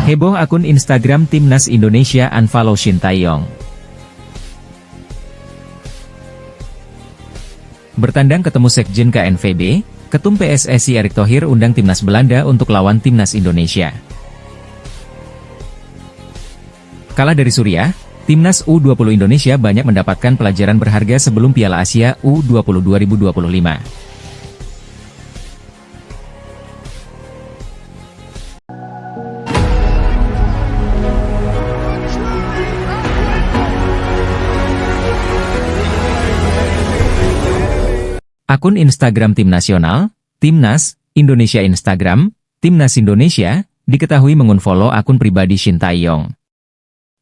Heboh akun Instagram Timnas Indonesia unfollow Shin Tae-yong. Bertandang ketemu Sekjen KNVB, Ketum PSSI Erick Thohir undang Timnas Belanda untuk lawan Timnas Indonesia. Kalah dari Suriah, Timnas U20 Indonesia banyak mendapatkan pelajaran berharga sebelum Piala Asia U20 2025. Akun Instagram Tim Nasional, Timnas Indonesia Instagram, Timnas Indonesia, diketahui mengunfollow akun pribadi Shin Tae-yong.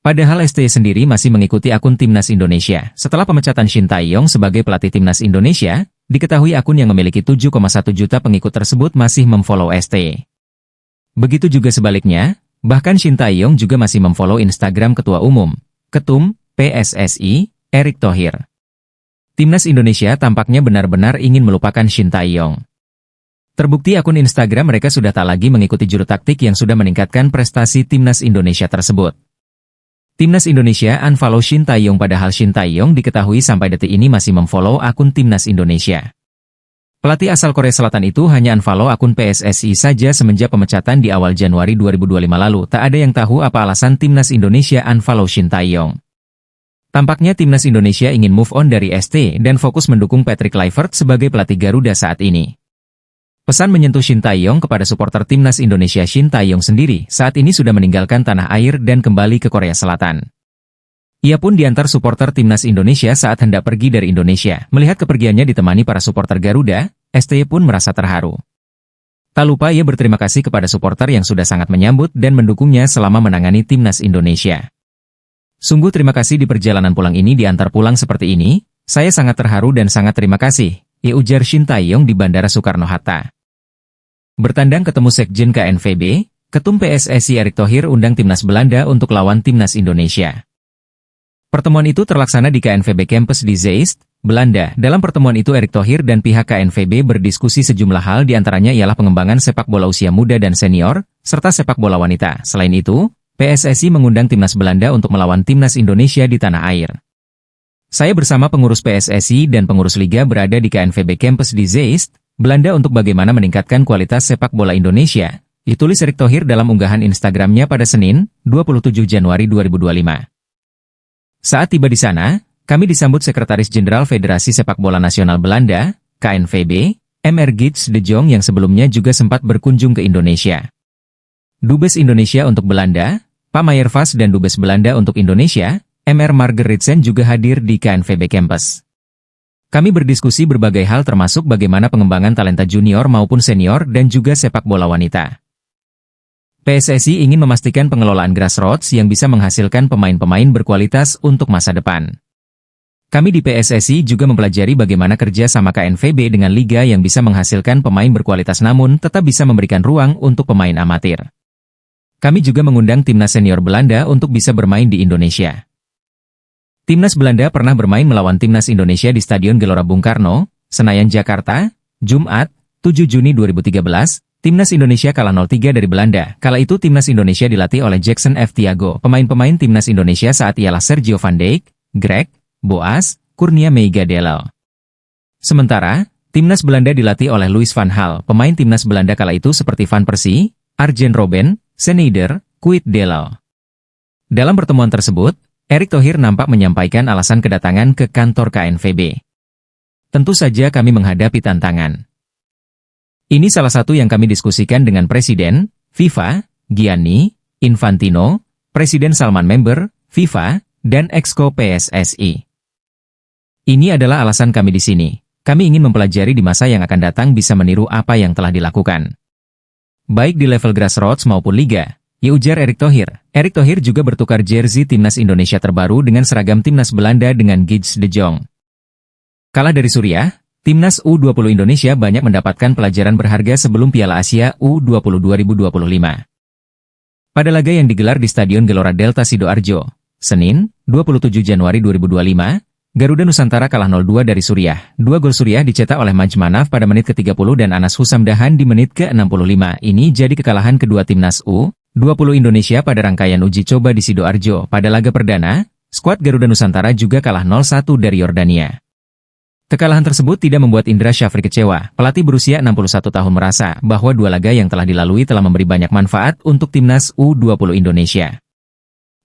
Padahal ST sendiri masih mengikuti akun Timnas Indonesia. Setelah pemecatan Shin Tae-yong sebagai pelatih Timnas Indonesia, diketahui akun yang memiliki 7,1 juta pengikut tersebut masih memfollow ST. Begitu juga sebaliknya, bahkan Shin Tae-yong juga masih memfollow Instagram Ketua Umum, Ketum PSSI, Erick Thohir. Timnas Indonesia tampaknya benar-benar ingin melupakan Shin Tae-yong. Terbukti akun Instagram mereka sudah tak lagi mengikuti juru taktik yang sudah meningkatkan prestasi Timnas Indonesia tersebut. Timnas Indonesia unfollow Shin Tae-yong padahal Shin Tae-yong diketahui sampai detik ini masih memfollow akun Timnas Indonesia. Pelatih asal Korea Selatan itu hanya unfollow akun PSSI saja semenjak pemecatan di awal Januari 2025 lalu. Tak ada yang tahu apa alasan Timnas Indonesia unfollow Shin Tae-yong. Tampaknya Timnas Indonesia ingin move on dari ST dan fokus mendukung Patrick Kluivert sebagai pelatih Garuda saat ini. Pesan menyentuh Shin Tae-yong kepada supporter Timnas Indonesia. Shin Tae-yong sendiri saat ini sudah meninggalkan tanah air dan kembali ke Korea Selatan. Ia pun diantar supporter Timnas Indonesia saat hendak pergi dari Indonesia. Melihat kepergiannya ditemani para supporter Garuda, ST pun merasa terharu. Tak lupa ia berterima kasih kepada supporter yang sudah sangat menyambut dan mendukungnya selama menangani Timnas Indonesia. Sungguh terima kasih di perjalanan pulang ini diantar pulang seperti ini, saya sangat terharu dan sangat terima kasih, ujar Shin Tae-yong di Bandara Soekarno-Hatta. Bertandang ketemu Sekjen KNVB, Ketum PSSI Erick Thohir undang Timnas Belanda untuk lawan Timnas Indonesia. Pertemuan itu terlaksana di KNVB Campus di Zeist, Belanda. Dalam pertemuan itu Erick Thohir dan pihak KNVB berdiskusi sejumlah hal diantaranya ialah pengembangan sepak bola usia muda dan senior, serta sepak bola wanita. Selain itu, PSSI mengundang Timnas Belanda untuk melawan Timnas Indonesia di tanah air. Saya bersama pengurus PSSI dan pengurus Liga berada di KNVB Campus di Zeist, Belanda untuk bagaimana meningkatkan kualitas sepak bola Indonesia, ditulis Erick Thohir dalam unggahan Instagramnya pada Senin, 27 Januari 2025. Saat tiba di sana, kami disambut Sekretaris Jenderal Federasi Sepak Bola Nasional Belanda, KNVB, Mr. Gids de Jong yang sebelumnya juga sempat berkunjung ke Indonesia. Dubes Indonesia untuk Belanda, Pak Meijervas dan Dubes Belanda untuk Indonesia, Mr. Margeritsen juga hadir di KNVB Campus. Kami berdiskusi berbagai hal termasuk bagaimana pengembangan talenta junior maupun senior dan juga sepak bola wanita. PSSI ingin memastikan pengelolaan grassroots yang bisa menghasilkan pemain-pemain berkualitas untuk masa depan. Kami di PSSI juga mempelajari bagaimana kerja sama KNVB dengan liga yang bisa menghasilkan pemain berkualitas namun tetap bisa memberikan ruang untuk pemain amatir. Kami juga mengundang Timnas Senior Belanda untuk bisa bermain di Indonesia. Timnas Belanda pernah bermain melawan Timnas Indonesia di Stadion Gelora Bung Karno, Senayan, Jakarta, Jumat, 7 Juni 2013. Timnas Indonesia kalah 0-3 dari Belanda. Kala itu Timnas Indonesia dilatih oleh Jackson F. Thiago. Pemain-pemain Timnas Indonesia saat ialah Sergio Van Dijk, Greg, Boas, Kurnia Meiga Delal. Sementara, Timnas Belanda dilatih oleh Louis van Gaal. Pemain Timnas Belanda kala itu seperti Van Persie, Arjen Robben, Sneijder, Kuyt Delal. Dalam pertemuan tersebut, Erick Thohir nampak menyampaikan alasan kedatangan ke kantor KNVB. Tentu saja kami menghadapi tantangan. Ini salah satu yang kami diskusikan dengan Presiden FIFA, Gianni Infantino, Presiden Salman Member, FIFA, dan Exco PSSI. Ini adalah alasan kami di sini. Kami ingin mempelajari di masa yang akan datang bisa meniru apa yang telah dilakukan. Baik di level grassroots maupun liga, ujar Erick Thohir. Erick Thohir juga bertukar jersey Timnas Indonesia terbaru dengan seragam Timnas Belanda dengan Gids de Jong. Kalah dari Suriah, Timnas U20 Indonesia banyak mendapatkan pelajaran berharga sebelum Piala Asia U20 2025. Pada laga yang digelar di Stadion Gelora Delta Sidoarjo, Senin, 27 Januari 2025, Garuda Nusantara kalah 0-2 dari Suriah. 2 gol Suriah dicetak oleh Maj Manaf pada menit ke-30 dan Anas Husamdahan di menit ke-65. Ini jadi kekalahan kedua Timnas U 20 Indonesia pada rangkaian uji coba di Sidoarjo. Pada laga perdana, skuad Garuda Nusantara juga kalah 0-1 dari Yordania. Kekalahan tersebut tidak membuat Indra Syafri kecewa. Pelatih berusia 61 tahun merasa bahwa dua laga yang telah dilalui telah memberi banyak manfaat untuk timnas U20 Indonesia.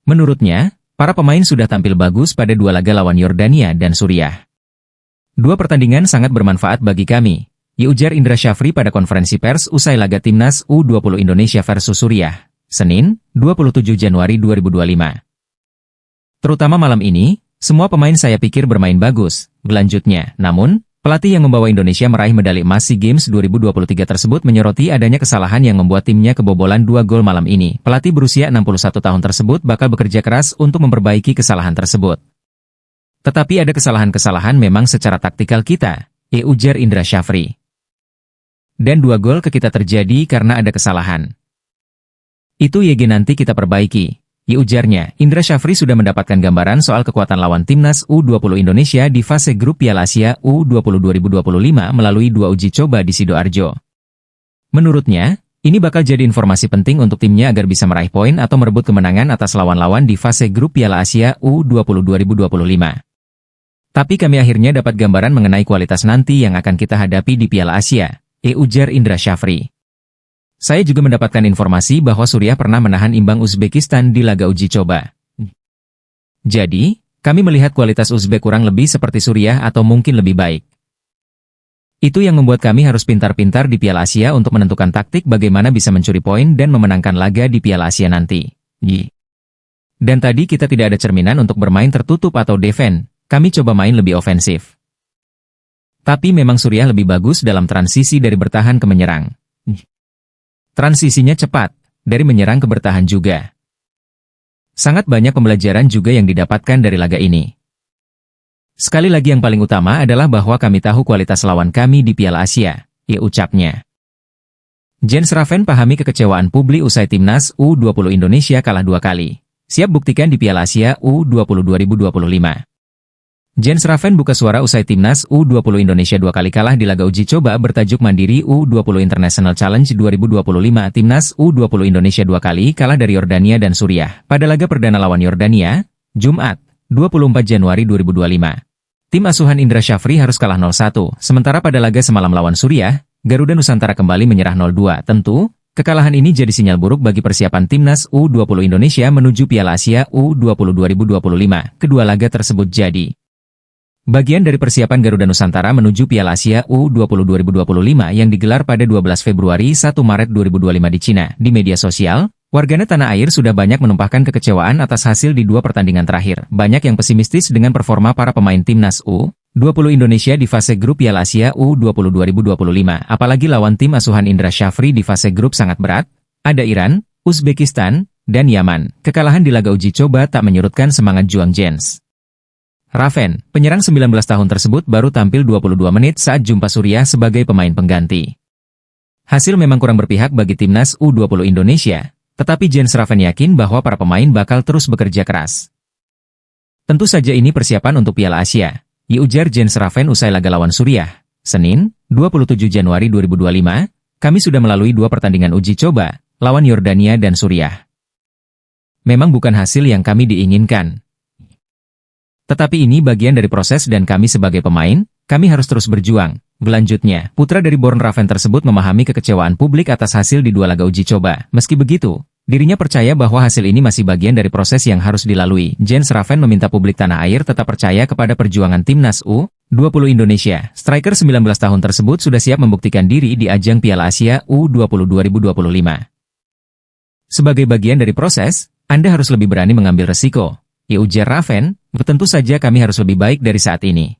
Menurutnya, para pemain sudah tampil bagus pada dua laga lawan Yordania dan Suriah. Dua pertandingan sangat bermanfaat bagi kami, ujar Indra Syafri pada konferensi pers usai laga timnas U20 Indonesia versus Suriah, Senin, 27 Januari 2025. Terutama malam ini, semua pemain saya pikir bermain bagus, gelanjutnya. Namun, pelatih yang membawa Indonesia meraih medali emas SEA Games 2023 tersebut menyoroti adanya kesalahan yang membuat timnya kebobolan 2 gol malam ini. Pelatih berusia 61 tahun tersebut bakal bekerja keras untuk memperbaiki kesalahan tersebut. Tetapi ada kesalahan-kesalahan memang secara taktikal kita, ujar Indra Syafri. Dan 2 gol ke kita terjadi karena ada kesalahan. Itu nanti kita perbaiki. Ujarnya. Indra Syafri sudah mendapatkan gambaran soal kekuatan lawan timnas U20 Indonesia di fase grup Piala Asia U20 2025 melalui 2 uji coba di Sidoarjo. Menurutnya, ini bakal jadi informasi penting untuk timnya agar bisa meraih poin atau merebut kemenangan atas lawan-lawan di fase grup Piala Asia U20 2025. Tapi kami akhirnya dapat gambaran mengenai kualitas nanti yang akan kita hadapi di Piala Asia, ujar Indra Syafri. Saya juga mendapatkan informasi bahwa Suriah pernah menahan imbang Uzbekistan di laga uji coba. Jadi, kami melihat kualitas Uzbek kurang lebih seperti Suriah atau mungkin lebih baik. Itu yang membuat kami harus pintar-pintar di Piala Asia untuk menentukan taktik bagaimana bisa mencuri poin dan memenangkan laga di Piala Asia nanti. Dan tadi kita tidak ada cerminan untuk bermain tertutup atau defend, kami coba main lebih ofensif. Tapi memang Suriah lebih bagus dalam transisi dari bertahan ke menyerang. Transisinya cepat, dari menyerang ke bertahan juga. Sangat banyak pembelajaran juga yang didapatkan dari laga ini. Sekali lagi yang paling utama adalah bahwa kami tahu kualitas lawan kami di Piala Asia, ucapnya. Jens Raven pahami kekecewaan publik usai timnas U20 Indonesia kalah 2 kali. Siap buktikan di Piala Asia U20 2025. Jens Raven buka suara usai timnas U20 Indonesia 2 kali kalah di laga uji coba bertajuk Mandiri U20 International Challenge 2025. Timnas U20 Indonesia 2 kali kalah dari Yordania dan Suriah pada laga perdana lawan Yordania, Jumat, 24 Januari 2025. Tim asuhan Indra Syafri harus kalah 0-1, sementara pada laga semalam lawan Suriah, Garuda Nusantara kembali menyerah 0-2. Tentu, kekalahan ini jadi sinyal buruk bagi persiapan timnas U20 Indonesia menuju Piala Asia U20 2025. Kedua laga tersebut jadi bagian dari persiapan Garuda Nusantara menuju Piala Asia U20 2025 yang digelar pada 12 Februari 1 Maret 2025 di Cina. Di media sosial, warganet tanah air sudah banyak menumpahkan kekecewaan atas hasil di 2 pertandingan terakhir. Banyak yang pesimistis dengan performa para pemain timnas U20 Indonesia di fase grup Piala Asia U20 2025. Apalagi lawan tim asuhan Indra Syafri di fase grup sangat berat, ada Iran, Uzbekistan, dan Yaman. Kekalahan di laga uji coba tak menyurutkan semangat juang Jens Raven, penyerang 19 tahun tersebut baru tampil 22 menit saat jumpa Suriah sebagai pemain pengganti. Hasil memang kurang berpihak bagi timnas U20 Indonesia, tetapi Jens Raven yakin bahwa para pemain bakal terus bekerja keras. Tentu saja ini persiapan untuk Piala Asia, ujar Jens Raven usai laga lawan Suriah. Senin, 27 Januari 2025, kami sudah melalui 2 pertandingan uji coba, lawan Yordania dan Suriah. Memang bukan hasil yang kami diinginkan. Tetapi ini bagian dari proses dan kami sebagai pemain, kami harus terus berjuang. Gelanjutnya, putra dari Born Raven tersebut memahami kekecewaan publik atas hasil di 2 laga uji coba. Meski begitu, dirinya percaya bahwa hasil ini masih bagian dari proses yang harus dilalui. Jens Raven meminta publik tanah air tetap percaya kepada perjuangan timnas U20 Indonesia. Striker 19 tahun tersebut sudah siap membuktikan diri di ajang Piala Asia U20 2025. Sebagai bagian dari proses, Anda harus lebih berani mengambil resiko, ujar Raven. Tentu saja kami harus lebih baik dari saat ini.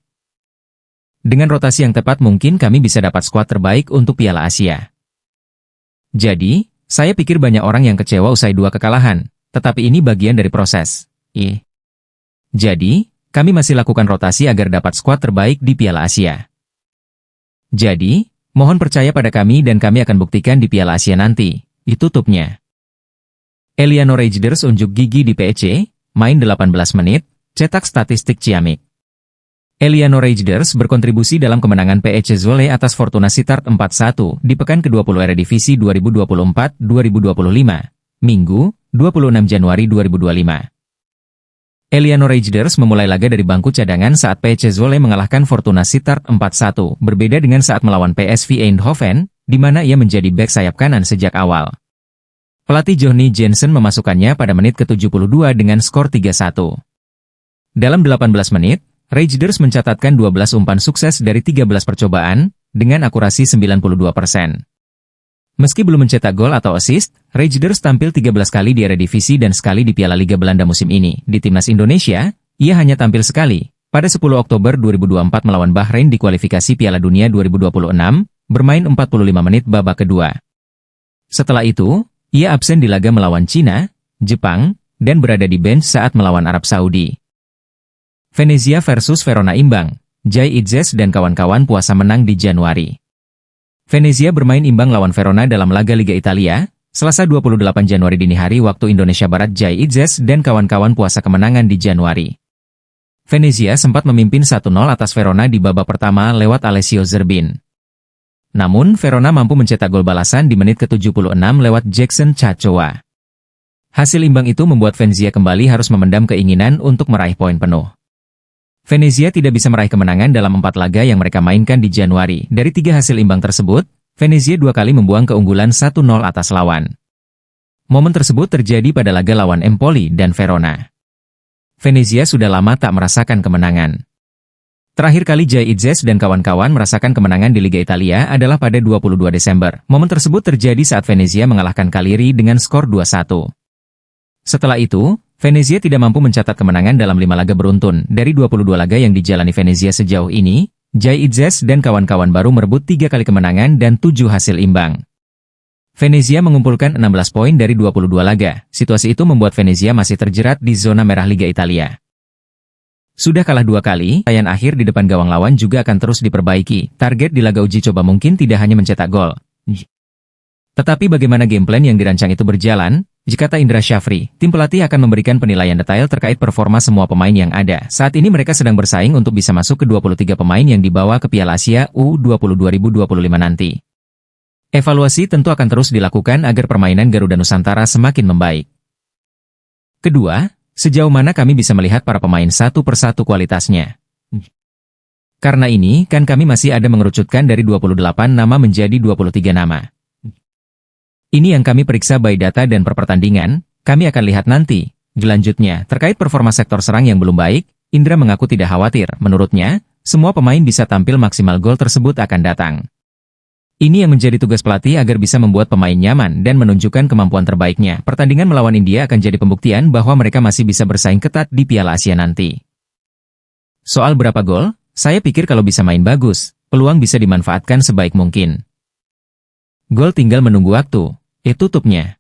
Dengan rotasi yang tepat mungkin kami bisa dapat skuad terbaik untuk Piala Asia. Jadi, saya pikir banyak orang yang kecewa usai 2 kekalahan, tetapi ini bagian dari proses. Jadi, kami masih lakukan rotasi agar dapat skuad terbaik di Piala Asia. Jadi, mohon percaya pada kami dan kami akan buktikan di Piala Asia nanti, tutupnya. Eliano Rejders unjuk gigi di PEC, main 18 menit, cetak statistik ciamik. Eliano Rejders berkontribusi dalam kemenangan PEC Zwolle atas Fortuna Sittard 4-1 di pekan ke-20 Eredivisie 2024-2025. Minggu, 26 Januari 2025. Eliano Raiders memulai laga dari bangku cadangan saat PC Zwolle mengalahkan Fortuna Sittard 4-1, berbeda dengan saat melawan PSV Eindhoven, di mana ia menjadi bek sayap kanan sejak awal. Pelatih Johnny Jensen memasukkannya pada menit ke-72 dengan skor 3-1. Dalam 18 menit, Raiders mencatatkan 12 umpan sukses dari 13 percobaan, dengan akurasi 92%. Meski belum mencetak gol atau assist, Raiders tampil 13 kali di Eredivisie dan sekali di Piala Liga Belanda musim ini. Di Timnas Indonesia, ia hanya tampil sekali, pada 10 Oktober 2024 melawan Bahrain di kualifikasi Piala Dunia 2026, bermain 45 menit babak kedua. Setelah itu, ia absen di laga melawan Cina, Jepang, dan berada di bench saat melawan Arab Saudi. Venezia versus Verona imbang, Jai Idzes dan kawan-kawan puasa menang di Januari. Venezia bermain imbang lawan Verona dalam laga Liga Italia, Selasa 28 Januari dini hari waktu Indonesia Barat. Jai Idzes dan kawan-kawan puasa kemenangan di Januari. Venezia sempat memimpin 1-0 atas Verona di babak pertama lewat Alessio Zerbin. Namun, Verona mampu mencetak gol balasan di menit ke-76 lewat Jackson Chachoa. Hasil imbang itu membuat Venezia kembali harus memendam keinginan untuk meraih poin penuh. Venezia tidak bisa meraih kemenangan dalam 4 laga yang mereka mainkan di Januari. Dari 3 hasil imbang tersebut, Venezia 2 kali membuang keunggulan 1-0 atas lawan. Momen tersebut terjadi pada laga lawan Empoli dan Verona. Venezia sudah lama tak merasakan kemenangan. Terakhir kali Jai Idzes dan kawan-kawan merasakan kemenangan di Liga Italia adalah pada 22 Desember. Momen tersebut terjadi saat Venezia mengalahkan Cagliari dengan skor 2-1. Setelah itu, Venezia tidak mampu mencatat kemenangan dalam 5 laga beruntun. Dari 22 laga yang dijalani Venezia sejauh ini, Jai Idzes dan kawan-kawan baru merebut 3 kali kemenangan dan 7 hasil imbang. Venezia mengumpulkan 16 poin dari 22 laga. Situasi itu membuat Venezia masih terjerat di zona merah Liga Italia. Sudah kalah 2 kali, tayan akhir di depan gawang lawan juga akan terus diperbaiki. Target di laga uji coba mungkin tidak hanya mencetak gol. Tetapi bagaimana game plan yang dirancang itu berjalan? Kata Indra Syafri, tim pelatih akan memberikan penilaian detail terkait performa semua pemain yang ada. Saat ini mereka sedang bersaing untuk bisa masuk ke 23 pemain yang dibawa ke Piala Asia U20 2025 nanti. Evaluasi tentu akan terus dilakukan agar permainan Garuda Nusantara semakin membaik. Kedua, sejauh mana kami bisa melihat para pemain satu persatu kualitasnya. Karena ini, kan kami masih ada mengerucutkan dari 28 nama menjadi 23 nama. Ini yang kami periksa by data dan per pertandingan, kami akan lihat nanti. Selanjutnya, terkait performa sektor serang yang belum baik, Indra mengaku tidak khawatir. Menurutnya, semua pemain bisa tampil maksimal, gol tersebut akan datang. Ini yang menjadi tugas pelatih agar bisa membuat pemain nyaman dan menunjukkan kemampuan terbaiknya. Pertandingan melawan India akan jadi pembuktian bahwa mereka masih bisa bersaing ketat di Piala Asia nanti. Soal berapa gol, saya pikir kalau bisa main bagus, peluang bisa dimanfaatkan sebaik mungkin. Gol tinggal menunggu waktu, tutupnya.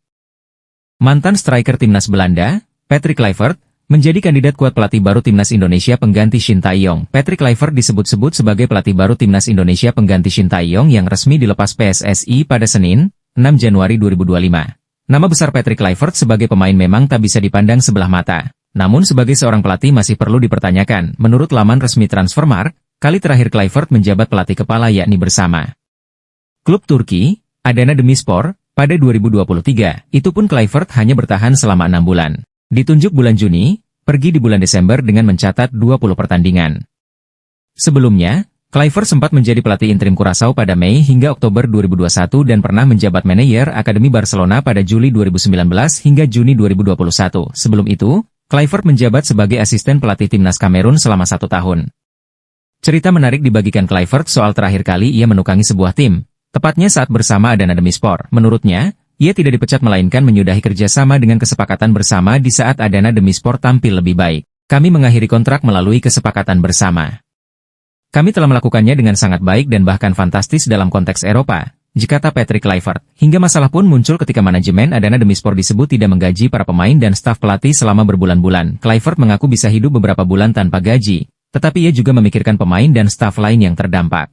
Mantan striker timnas Belanda, Patrick Kluivert, menjadi kandidat kuat pelatih baru timnas Indonesia pengganti Shin Tae-yong. Patrick Kluivert disebut-sebut sebagai pelatih baru timnas Indonesia pengganti Shin Tae-yong yang resmi dilepas PSSI pada Senin, 6 Januari 2025. Nama besar Patrick Kluivert sebagai pemain memang tak bisa dipandang sebelah mata. Namun sebagai seorang pelatih masih perlu dipertanyakan. Menurut laman resmi Transfermarkt, kali terakhir Kluivert menjabat pelatih kepala yakni bersama klub Turki, Adana Demirspor, pada 2023, itu pun Kluivert hanya bertahan selama 6 bulan. Ditunjuk bulan Juni, pergi di bulan Desember dengan mencatat 20 pertandingan. Sebelumnya, Kluivert sempat menjadi pelatih interim Curaçao pada Mei hingga Oktober 2021 dan pernah menjabat manajer Akademi Barcelona pada Juli 2019 hingga Juni 2021. Sebelum itu, Kluivert menjabat sebagai asisten pelatih timnas Kamerun selama 1 tahun. Cerita menarik dibagikan Kluivert soal terakhir kali ia menukangi sebuah tim. Tepatnya saat bersama Adana Demirspor. Menurutnya, ia tidak dipecat melainkan menyudahi kerjasama dengan kesepakatan bersama di saat Adana Demirspor tampil lebih baik. Kami mengakhiri kontrak melalui kesepakatan bersama. Kami telah melakukannya dengan sangat baik dan bahkan fantastis dalam konteks Eropa, kata Patrick Kluivert. Hingga masalah pun muncul ketika manajemen Adana Demirspor disebut tidak menggaji para pemain dan staf pelatih selama berbulan-bulan. Kluivert mengaku bisa hidup beberapa bulan tanpa gaji, tetapi ia juga memikirkan pemain dan staf lain yang terdampak.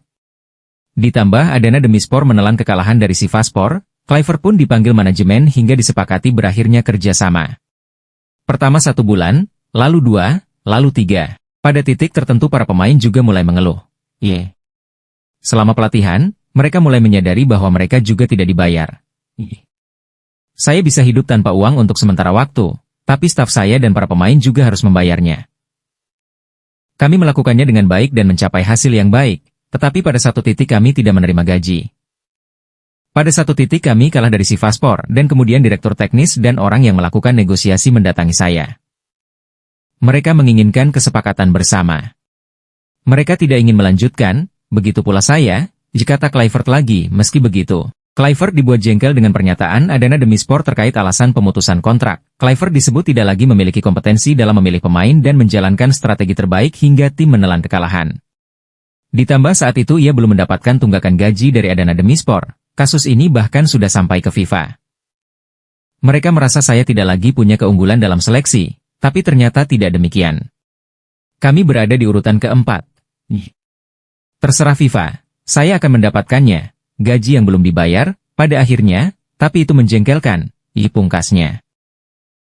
Ditambah Adana Demirspor menelan kekalahan dari Sivasspor, Kluivert pun dipanggil manajemen hingga disepakati berakhirnya kerjasama. Pertama 1 bulan, lalu 2, lalu 3. Pada titik tertentu para pemain juga mulai mengeluh. Selama pelatihan, mereka mulai menyadari bahwa mereka juga tidak dibayar. Saya bisa hidup tanpa uang untuk sementara waktu, tapi staf saya dan para pemain juga harus membayarnya. Kami melakukannya dengan baik dan mencapai hasil yang baik, tetapi pada satu titik kami tidak menerima gaji. Pada satu titik kami kalah dari Sivaspor dan kemudian direktur teknis dan orang yang melakukan negosiasi mendatangi saya. Mereka menginginkan kesepakatan bersama. Mereka tidak ingin melanjutkan, begitu pula saya, kata Kluivert lagi. Meski begitu, Kluivert dibuat jengkel dengan pernyataan Adana Demirspor terkait alasan pemutusan kontrak. Kluivert disebut tidak lagi memiliki kompetensi dalam memilih pemain dan menjalankan strategi terbaik hingga tim menelan kekalahan. Ditambah saat itu ia belum mendapatkan tunggakan gaji dari Adana Demirspor. Kasus ini bahkan sudah sampai ke FIFA. Mereka merasa saya tidak lagi punya keunggulan dalam seleksi, tapi ternyata tidak demikian. Kami berada di urutan keempat. Terserah FIFA, saya akan mendapatkannya. Gaji yang belum dibayar, pada akhirnya, tapi itu menjengkelkan, pungkasnya.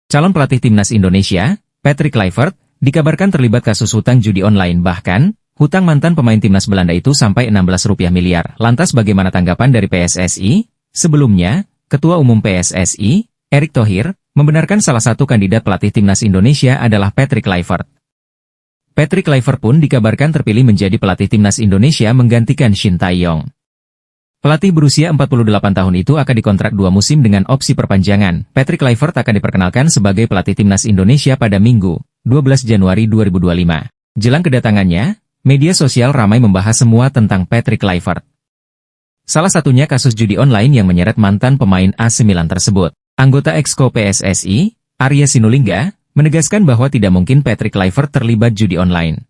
Calon pelatih timnas Indonesia, Patrick Kluivert, dikabarkan terlibat kasus hutang judi online bahkan, hutang mantan pemain timnas Belanda itu sampai 16 rupiah miliar. Lantas bagaimana tanggapan dari PSSI? Sebelumnya, Ketua Umum PSSI, Erick Thohir, membenarkan salah satu kandidat pelatih timnas Indonesia adalah Patrick Kluivert. Patrick Kluivert pun dikabarkan terpilih menjadi pelatih timnas Indonesia menggantikan Shin Tae-yong. Pelatih berusia 48 tahun itu akan dikontrak 2 musim dengan opsi perpanjangan. Patrick Kluivert akan diperkenalkan sebagai pelatih timnas Indonesia pada Minggu, 12 Januari 2025. Jelang kedatangannya, media sosial ramai membahas semua tentang Patrick Kluivert. Salah satunya kasus judi online yang menyeret mantan pemain AC Milan tersebut. Anggota Exco PSSI, Arya Sinulinga, menegaskan bahwa tidak mungkin Patrick Kluivert terlibat judi online.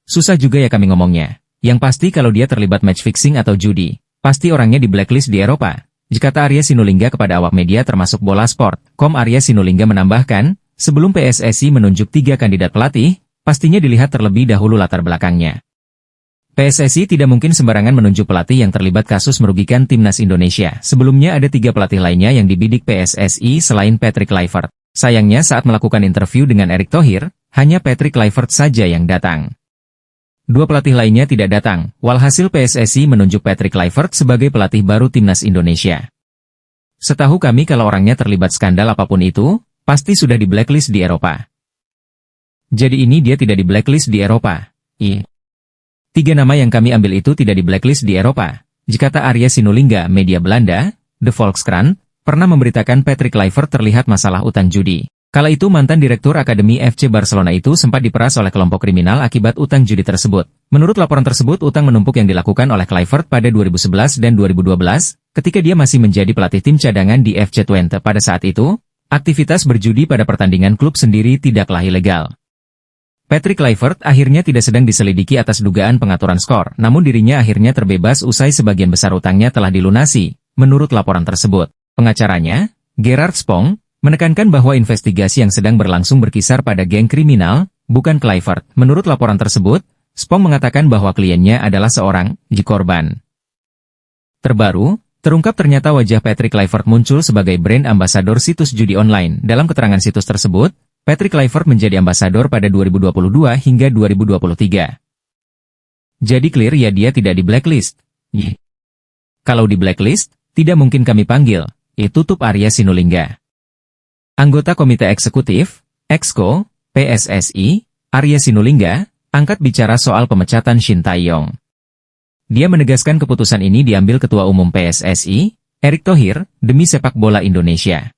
Susah juga ya kami ngomongnya. Yang pasti kalau dia terlibat match fixing atau judi, pasti orangnya di blacklist di Eropa, kata Arya Sinulinga kepada awak media termasuk Bola Sport.com. Arya Sinulinga menambahkan, sebelum PSSI menunjuk 3 kandidat pelatih, pastinya dilihat terlebih dahulu latar belakangnya. PSSI tidak mungkin sembarangan menunjuk pelatih yang terlibat kasus merugikan timnas Indonesia. Sebelumnya ada 3 pelatih lainnya yang dibidik PSSI selain Patrick Kluivert. Sayangnya saat melakukan interview dengan Erick Thohir, hanya Patrick Kluivert saja yang datang. 2 pelatih lainnya tidak datang, walhasil PSSI menunjuk Patrick Kluivert sebagai pelatih baru timnas Indonesia. Setahu kami kalau orangnya terlibat skandal apapun itu, pasti sudah di blacklist di Eropa. Jadi ini dia tidak di blacklist di Eropa. 3 nama yang kami ambil itu tidak di blacklist di Eropa, kata Arya Sinulinga. Media Belanda, The Volkskrant, pernah memberitakan Patrick Kluivert terlihat masalah utang judi. Kala itu mantan direktur Akademi FC Barcelona itu sempat diperas oleh kelompok kriminal akibat utang judi tersebut. Menurut laporan tersebut, utang menumpuk yang dilakukan oleh Kluivert pada 2011 dan 2012, ketika dia masih menjadi pelatih tim cadangan di FC Twente. Pada saat itu, aktivitas berjudi pada pertandingan klub sendiri tidaklah ilegal. Patrick Kluivert akhirnya tidak sedang diselidiki atas dugaan pengaturan skor, namun dirinya akhirnya terbebas usai sebagian besar utangnya telah dilunasi, menurut laporan tersebut. Pengacaranya, Gerard Spong, menekankan bahwa investigasi yang sedang berlangsung berkisar pada geng kriminal, bukan Kluivert. Menurut laporan tersebut, Spong mengatakan bahwa kliennya adalah seorang korban. Terbaru, terungkap ternyata wajah Patrick Kluivert muncul sebagai brand ambasador situs judi online. Dalam keterangan situs tersebut, Patrick Kluivert menjadi ambasador pada 2022 hingga 2023. Jadi clear ya dia tidak di blacklist. Kalau di blacklist, tidak mungkin kami panggil, tutup Arya Sinulinga. Anggota Komite Eksekutif, Exco, PSSI, Arya Sinulinga, angkat bicara soal pemecatan Shin Tae-yong. Dia menegaskan keputusan ini diambil Ketua Umum PSSI, Erick Thohir, demi sepak bola Indonesia.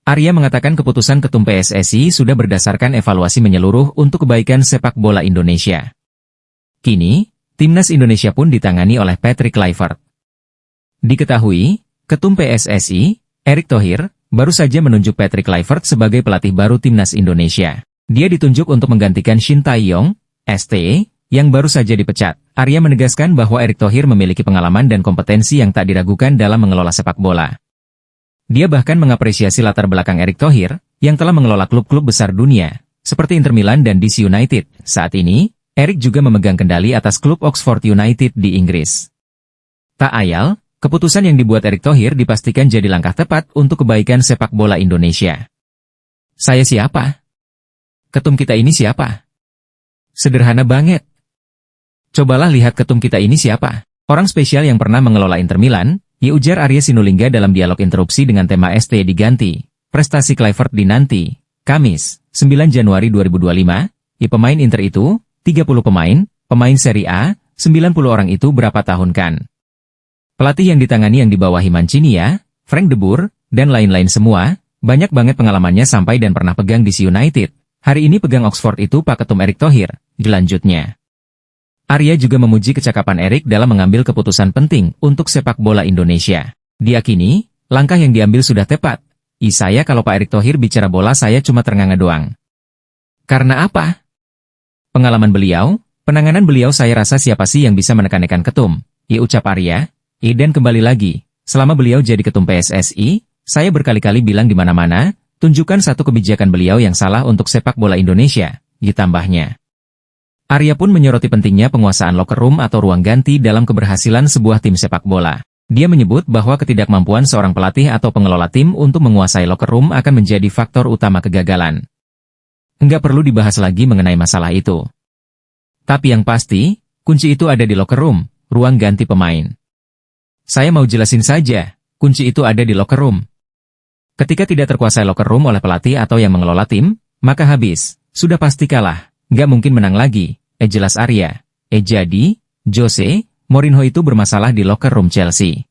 Arya mengatakan keputusan Ketum PSSI sudah berdasarkan evaluasi menyeluruh untuk kebaikan sepak bola Indonesia. Kini, timnas Indonesia pun ditangani oleh Patrick Kluivert. Diketahui, Ketum PSSI, Erick Thohir, baru saja menunjuk Patrick Kluivert sebagai pelatih baru timnas Indonesia. Dia ditunjuk untuk menggantikan Shin Tae-yong, ST, yang baru saja dipecat. Arya menegaskan bahwa Erick Thohir memiliki pengalaman dan kompetensi yang tak diragukan dalam mengelola sepak bola. Dia bahkan mengapresiasi latar belakang Erick Thohir, yang telah mengelola klub-klub besar dunia, seperti Inter Milan dan DC United. Saat ini, Erick juga memegang kendali atas klub Oxford United di Inggris. Tak ayal, keputusan yang dibuat Erick Thohir dipastikan jadi langkah tepat untuk kebaikan sepak bola Indonesia. Saya siapa? Ketum kita ini siapa? Sederhana banget. Cobalah lihat ketum kita ini siapa. Orang spesial yang pernah mengelola Inter Milan, Ya, ujar Arya Sinulinga dalam dialog interupsi dengan tema ST diganti. Prestasi Kluivert dinanti. Kamis, 9 Januari 2025. Ya, pemain Inter itu, 30 pemain Serie A, 90 orang itu berapa tahun kan? Pelatih yang ditangani yang dibawahi Mancini ya, Frank de Boer, dan lain-lain semua, banyak banget pengalamannya sampai dan pernah pegang DC United. Hari ini pegang Oxford itu Pak Ketum Erick Thohir, dilanjutnya. Arya juga memuji kecakapan Erick dalam mengambil keputusan penting untuk sepak bola Indonesia. Diyakini, langkah yang diambil sudah tepat. Saya kalau Pak Erick Thohir bicara bola saya cuma ternganga doang. Karena apa? Pengalaman beliau, penanganan beliau saya rasa siapa sih yang bisa menekan-nekan Ketum, ucap Arya. Dan kembali lagi, selama beliau jadi Ketum PSSI, saya berkali-kali bilang di mana-mana, tunjukkan satu kebijakan beliau yang salah untuk sepak bola Indonesia, ditambahnya. Arya pun menyoroti pentingnya penguasaan locker room atau ruang ganti dalam keberhasilan sebuah tim sepak bola. Dia menyebut bahwa ketidakmampuan seorang pelatih atau pengelola tim untuk menguasai locker room akan menjadi faktor utama kegagalan. Enggak perlu dibahas lagi mengenai masalah itu. Tapi yang pasti, kunci itu ada di locker room, ruang ganti pemain. Saya mau jelasin saja, kunci itu ada di locker room. Ketika tidak terkuasai locker room oleh pelatih atau yang mengelola tim, maka habis, sudah pasti kalah, nggak mungkin menang lagi, jelas Arya. Jadi, Jose Mourinho itu bermasalah di locker room Chelsea.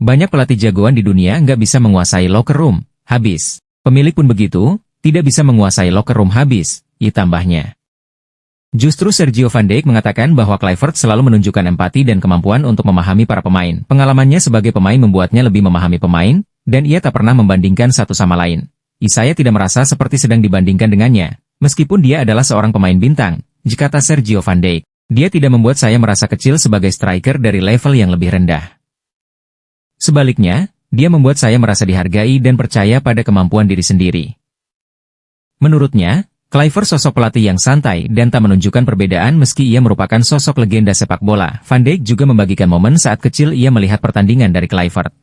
Banyak pelatih jagoan di dunia nggak bisa menguasai locker room, habis. Pemilik pun begitu, tidak bisa menguasai locker room habis, tambahnya. Justru Sergio Van Dijk mengatakan bahwa Kluivert selalu menunjukkan empati dan kemampuan untuk memahami para pemain. Pengalamannya sebagai pemain membuatnya lebih memahami pemain, dan ia tak pernah membandingkan satu sama lain. Saya tidak merasa seperti sedang dibandingkan dengannya, meskipun dia adalah seorang pemain bintang, kata Sergio Van Dijk. Dia tidak membuat saya merasa kecil sebagai striker dari level yang lebih rendah. Sebaliknya, dia membuat saya merasa dihargai dan percaya pada kemampuan diri sendiri. Menurutnya, Kluivert sosok pelatih yang santai dan tak menunjukkan perbedaan meski ia merupakan sosok legenda sepak bola. Van Dijk juga membagikan momen saat kecil ia melihat pertandingan dari Kluivert.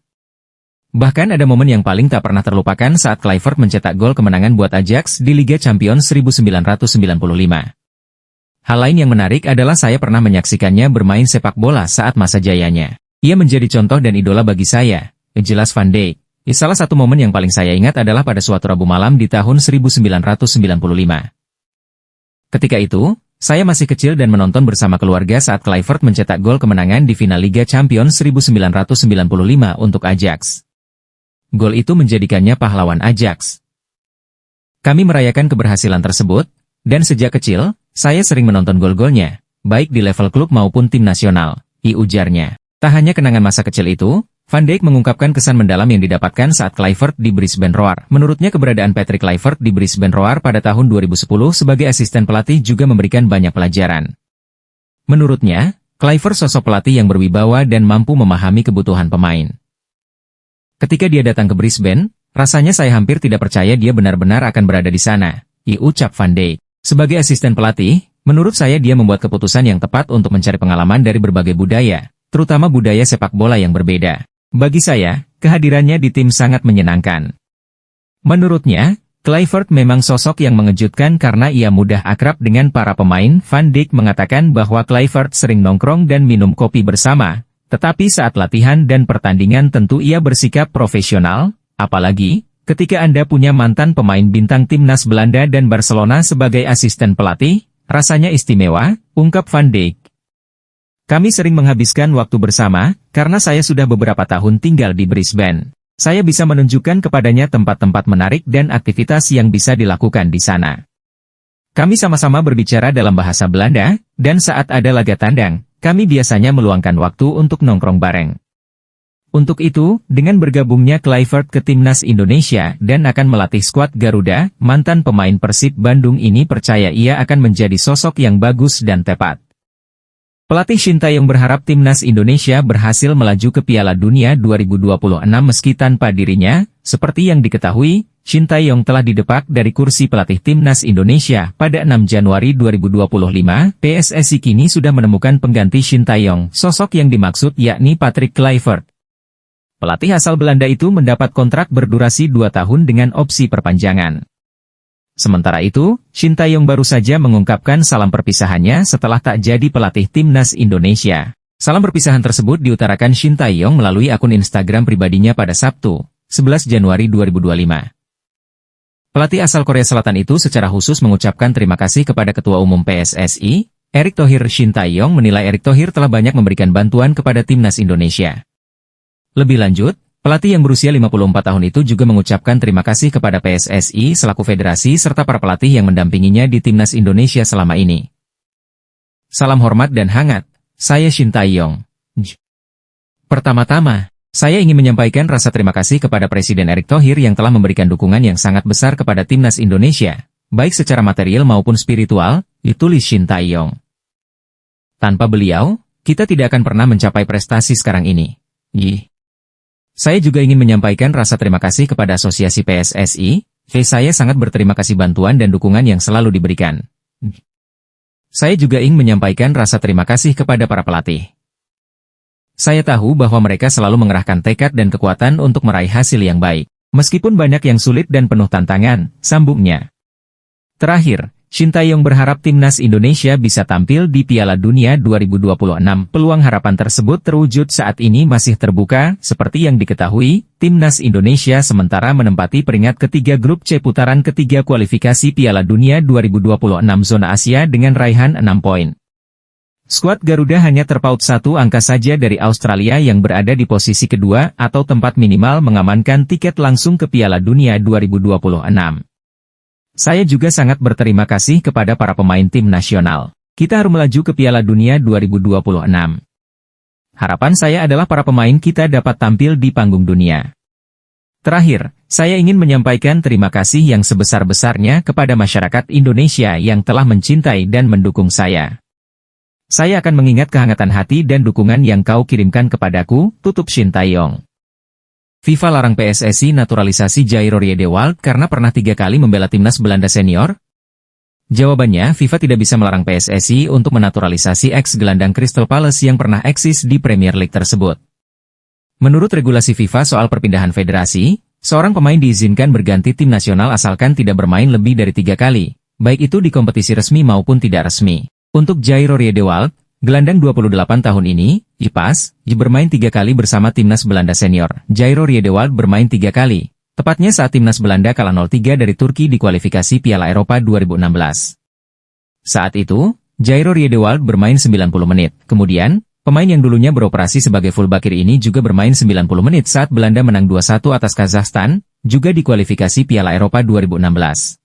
Bahkan ada momen yang paling tak pernah terlupakan saat Kluivert mencetak gol kemenangan buat Ajax di Liga Champions 1995. Hal lain yang menarik adalah saya pernah menyaksikannya bermain sepak bola saat masa jayanya. Ia menjadi contoh dan idola bagi saya, jelas Van Dijk. Salah satu momen yang paling saya ingat adalah pada suatu Rabu malam di tahun 1995. Ketika itu, saya masih kecil dan menonton bersama keluarga saat Kluivert mencetak gol kemenangan di final Liga Champions 1995 untuk Ajax. Gol itu menjadikannya pahlawan Ajax. Kami merayakan keberhasilan tersebut, dan sejak kecil, saya sering menonton gol-golnya, baik di level klub maupun tim nasional, ujarnya. Tak hanya kenangan masa kecil itu, Van Dijk mengungkapkan kesan mendalam yang didapatkan saat Kluivert di Brisbane Roar. Menurutnya keberadaan Patrick Kluivert di Brisbane Roar pada tahun 2010 sebagai asisten pelatih juga memberikan banyak pelajaran. Menurutnya, Kluivert sosok pelatih yang berwibawa dan mampu memahami kebutuhan pemain. Ketika dia datang ke Brisbane, rasanya saya hampir tidak percaya dia benar-benar akan berada di sana, ucap Van Dijk. Sebagai asisten pelatih, menurut saya dia membuat keputusan yang tepat untuk mencari pengalaman dari berbagai budaya, terutama budaya sepak bola yang berbeda. Bagi saya, kehadirannya di tim sangat menyenangkan. Menurutnya, Kluivert memang sosok yang mengejutkan karena ia mudah akrab dengan para pemain. Van Dijk mengatakan bahwa Kluivert sering nongkrong dan minum kopi bersama, tetapi saat latihan dan pertandingan tentu ia bersikap profesional, apalagi ketika Anda punya mantan pemain bintang timnas Belanda dan Barcelona sebagai asisten pelatih, rasanya istimewa, ungkap Van Dijk. Kami sering menghabiskan waktu bersama, karena saya sudah beberapa tahun tinggal di Brisbane. Saya bisa menunjukkan kepadanya tempat-tempat menarik dan aktivitas yang bisa dilakukan di sana. Kami sama-sama berbicara dalam bahasa Belanda, dan saat ada laga tandang, kami biasanya meluangkan waktu untuk nongkrong bareng. Untuk itu, dengan bergabungnya Kluivert ke timnas Indonesia dan akan melatih skuad Garuda, mantan pemain Persib Bandung ini percaya ia akan menjadi sosok yang bagus dan tepat. Pelatih Shin Tae-yong berharap timnas Indonesia berhasil melaju ke Piala Dunia 2026 meski tanpa dirinya. Seperti yang diketahui, Shin Tae-yong telah didepak dari kursi pelatih timnas Indonesia pada 6 Januari 2025. PSSI kini sudah menemukan pengganti Shin Tae-yong. Sosok yang dimaksud yakni Patrick Kluivert. Pelatih asal Belanda itu mendapat kontrak berdurasi 2 tahun dengan opsi perpanjangan. Sementara itu, Shin Tae-yong baru saja mengungkapkan salam perpisahannya setelah tak jadi pelatih timnas Indonesia. Salam perpisahan tersebut diutarakan Shin Tae-yong melalui akun Instagram pribadinya pada Sabtu, 11 Januari 2025. Pelatih asal Korea Selatan itu secara khusus mengucapkan terima kasih kepada Ketua Umum PSSI, Erick Thohir. Shin Tae-yong menilai Erick Thohir telah banyak memberikan bantuan kepada timnas Indonesia. Lebih lanjut, pelatih yang berusia 54 tahun itu juga mengucapkan terima kasih kepada PSSI selaku federasi serta para pelatih yang mendampinginya di timnas Indonesia selama ini. Salam hormat dan hangat. Saya Shin Tae-yong. Pertama-tama, saya ingin menyampaikan rasa terima kasih kepada Presiden Erick Thohir yang telah memberikan dukungan yang sangat besar kepada timnas Indonesia, baik secara material maupun spiritual, ditulis Shin Tae-yong. Tanpa beliau, kita tidak akan pernah mencapai prestasi sekarang ini. Saya juga ingin menyampaikan rasa terima kasih kepada Asosiasi PSSI, saya sangat berterima kasih bantuan dan dukungan yang selalu diberikan. Saya juga ingin menyampaikan rasa terima kasih kepada para pelatih. Saya tahu bahwa mereka selalu mengerahkan tekad dan kekuatan untuk meraih hasil yang baik, meskipun banyak yang sulit dan penuh tantangan, sambungnya. Terakhir, Shin Tae-yong berharap timnas Indonesia bisa tampil di Piala Dunia 2026. Peluang harapan tersebut terwujud saat ini masih terbuka, seperti yang diketahui, timnas Indonesia sementara menempati peringkat ketiga grup C putaran ketiga kualifikasi Piala Dunia 2026 zona Asia dengan raihan 6 poin. Skuad Garuda hanya terpaut satu angka saja dari Australia yang berada di posisi kedua atau tempat minimal mengamankan tiket langsung ke Piala Dunia 2026. Saya juga sangat berterima kasih kepada para pemain tim nasional. Kita harus melaju ke Piala Dunia 2026. Harapan saya adalah para pemain kita dapat tampil di panggung dunia. Terakhir, saya ingin menyampaikan terima kasih yang sebesar-besarnya kepada masyarakat Indonesia yang telah mencintai dan mendukung saya. Saya akan mengingat kehangatan hati dan dukungan yang kau kirimkan kepadaku, tutup Shin Tae-yong. FIFA larang PSSI naturalisasi Jairo Riedewald karena pernah 3 kali membela timnas Belanda senior? Jawabannya, FIFA tidak bisa melarang PSSI untuk menaturalisasi ex-gelandang Crystal Palace yang pernah eksis di Premier League tersebut. Menurut regulasi FIFA soal perpindahan federasi, seorang pemain diizinkan berganti tim nasional asalkan tidak bermain lebih dari 3 kali, baik itu di kompetisi resmi maupun tidak resmi. Untuk Jairo Riedewald, gelandang 28 tahun ini, bermain 3 kali bersama timnas Belanda senior. Jairo Riedewald bermain 3 kali, tepatnya saat timnas Belanda kalah 0-3 dari Turki di kualifikasi Piala Eropa 2016. Saat itu, Jairo Riedewald bermain 90 menit. Kemudian, pemain yang dulunya beroperasi sebagai fullback kiri ini juga bermain 90 menit saat Belanda menang 2-1 atas Kazakhstan, juga di kualifikasi Piala Eropa 2016.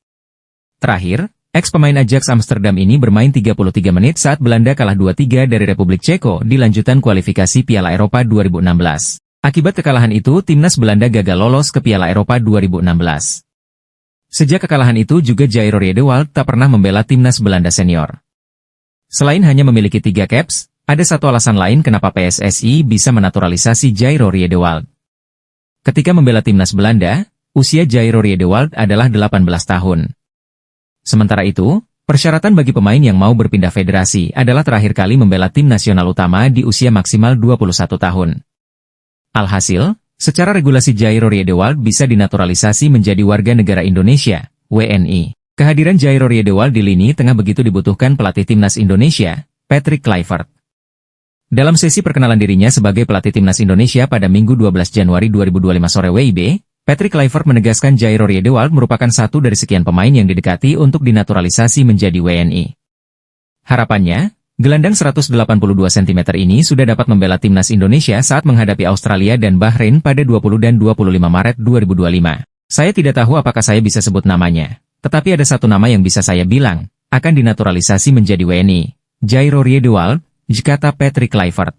Terakhir, ex-pemain Ajax Amsterdam ini bermain 33 menit saat Belanda kalah 2-3 dari Republik Ceko di lanjutan kualifikasi Piala Eropa 2016. Akibat kekalahan itu, timnas Belanda gagal lolos ke Piala Eropa 2016. Sejak kekalahan itu juga Jairo Riedewald tak pernah membela timnas Belanda senior. Selain hanya memiliki 3 caps, ada satu alasan lain kenapa PSSI bisa menaturalisasi Jairo Riedewald. Ketika membela timnas Belanda, usia Jairo Riedewald adalah 18 tahun. Sementara itu, persyaratan bagi pemain yang mau berpindah federasi adalah terakhir kali membela tim nasional utama di usia maksimal 21 tahun. Alhasil, secara regulasi Jairo Riedewald bisa dinaturalisasi menjadi warga negara Indonesia, WNI. Kehadiran Jairo Riedewald di lini tengah begitu dibutuhkan pelatih timnas Indonesia, Patrick Kluivert. Dalam sesi perkenalan dirinya sebagai pelatih timnas Indonesia pada Minggu 12 Januari 2025 sore WIB, Patrick Kluivert menegaskan Jairo Riedewald merupakan satu dari sekian pemain yang didekati untuk dinaturalisasi menjadi WNI. Harapannya, gelandang 182 cm ini sudah dapat membela timnas Indonesia saat menghadapi Australia dan Bahrain pada 20 dan 25 Maret 2025. Saya tidak tahu apakah saya bisa sebut namanya, tetapi ada satu nama yang bisa saya bilang, akan dinaturalisasi menjadi WNI, Jairo Riedewald, kata Patrick Kluivert.